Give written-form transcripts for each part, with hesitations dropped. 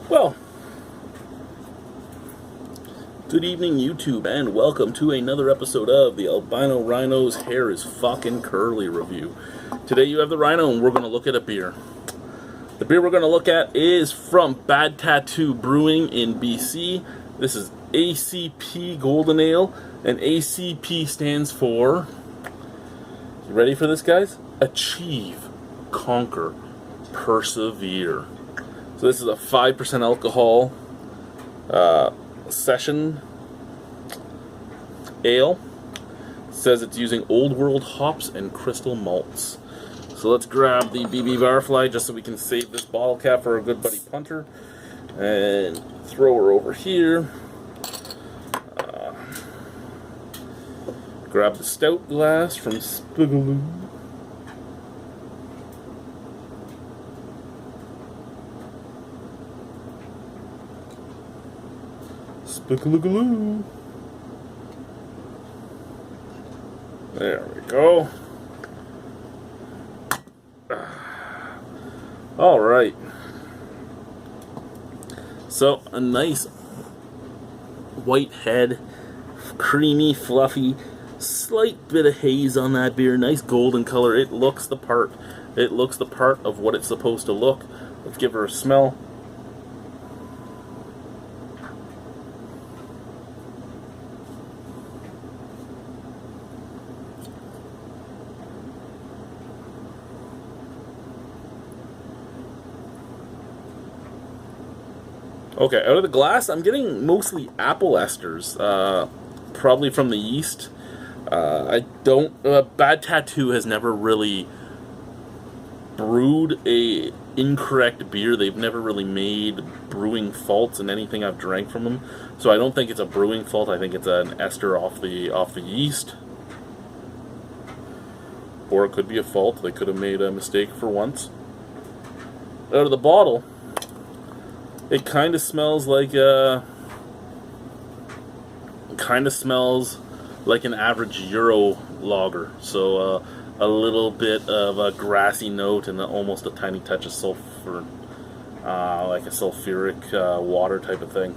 Well, good evening YouTube, and welcome to another episode of the Albino RHino's Hair is Fucking Curly review. Today you have the Rhino, and we're going to look at a beer. The beer we're going to look at is from Bad Tattoo Brewing in BC. This is ACP Golden Ale, and ACP stands for, you ready for this, guys? Achieve, Conquer, Persevere. So this is a 5% alcohol session ale. It says it's using Old World hops and crystal malts. So let's grab the BB Barfly just so we can save this bottle cap for our good buddy Punter. And throw her over here. Grab the stout glass from Spigaloo. Spigaloo. There we go. All right. So a nice white head, creamy, fluffy, slight bit of haze on that beer. Nice golden color. It looks the part. It looks the part of what it's supposed to look. Let's give her a smell. Okay, out of the glass, I'm getting mostly apple esters, probably from the yeast. Bad Tattoo has never really brewed a incorrect beer. They've never really made brewing faults in anything I've drank from them. So I don't think it's a brewing fault. I think it's an ester off the yeast. Or it could be a fault. They could have made a mistake for once. Out of the bottle, it kind of smells like an average Euro lager. So a little bit of a grassy note and almost a tiny touch of sulfur, like a sulfuric water type of thing.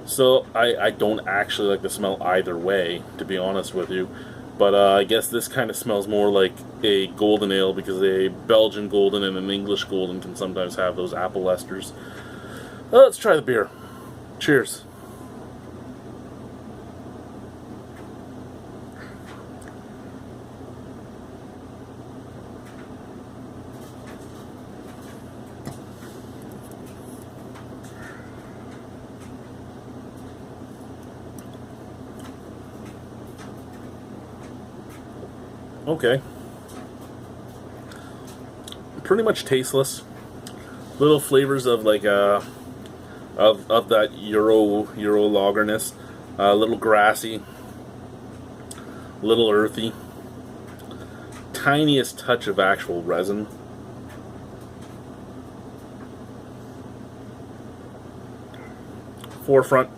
So I don't actually like the smell either way, to be honest with you. But I guess this kind of smells more like a golden ale, because a Belgian golden and an English golden can sometimes have those apple esters. Let's try the beer. Cheers. Okay. Pretty much tasteless. Little flavors of like of that Euro lagerness. A little grassy, little earthy. Tiniest touch of actual resin. Forefront,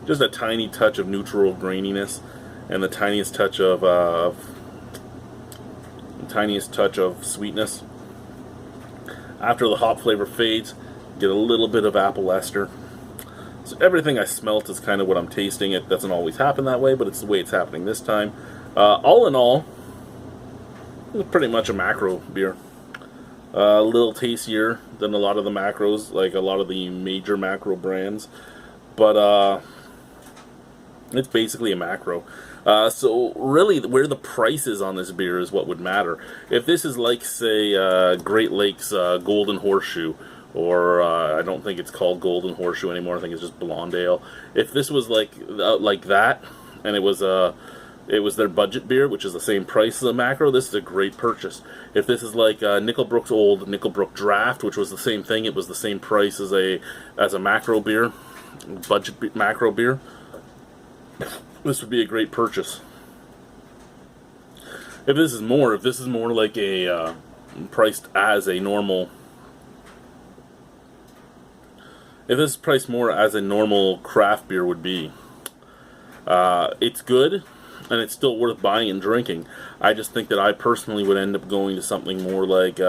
just a tiny touch of neutral graininess, and the tiniest touch of sweetness. After the hop flavor fades, get a little bit of apple ester. So everything I smelt is kind of what I'm tasting. It doesn't always happen that way, but it's the way it's happening this time. All in all, it's pretty much a macro beer. A little tastier than a lot of the macros, like a lot of the major macro brands, but it's basically a macro. So really, where the price is on this beer is what would matter. If this is like, say, Great Lakes Golden Horseshoe, or I don't think it's called Golden Horseshoe anymore. I think it's just Blonde Ale. If this was like that, and it was their budget beer, which is the same price as a macro, this is a great purchase. If this is like Nickelbrook's old Nickelbrook Draft, which was the same thing, it was the same price as a macro beer, macro beer, this would be a great purchase. If this is more like a priced as a normal, if this is priced more as a normal craft beer would be, it's good. and it's still worth buying and drinking. I just think that I personally would end up going to something more like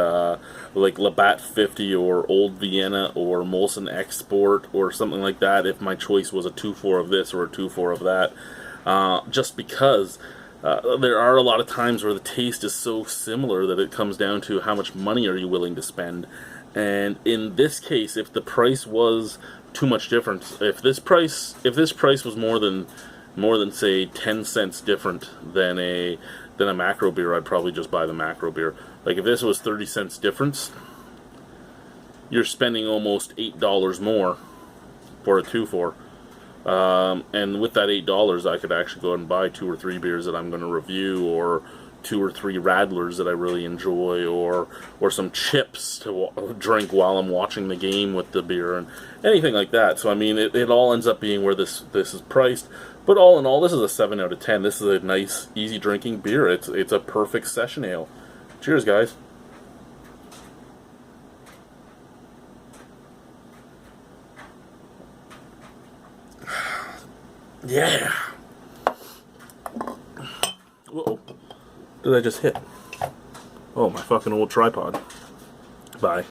Labatt 50 or Old Vienna or Molson Export or something like that if my choice was a 2-4 of this or a 2-4 of that. Just because there are a lot of times where the taste is so similar that it comes down to how much money are you willing to spend. And in this case, if the price was too much difference, if this price was more than say 10 cents different than a macro beer, I'd probably just buy the macro beer. Like if this was 30 cents difference, you're spending almost $8 more for a 2-4. And with that $8, I could actually go and buy 2 or 3 beers that I'm going to review, or 2 or 3 Radlers that I really enjoy, or some chips to drink while I'm watching the game with the beer, and anything like that. So I mean, it all ends up being where this is priced. But all in all, this is a 7 out of 10. This is a nice, easy drinking beer. It's a perfect session ale. Cheers, guys. Yeah. Whoa. Did I just hit? Oh, my fucking old tripod. Bye.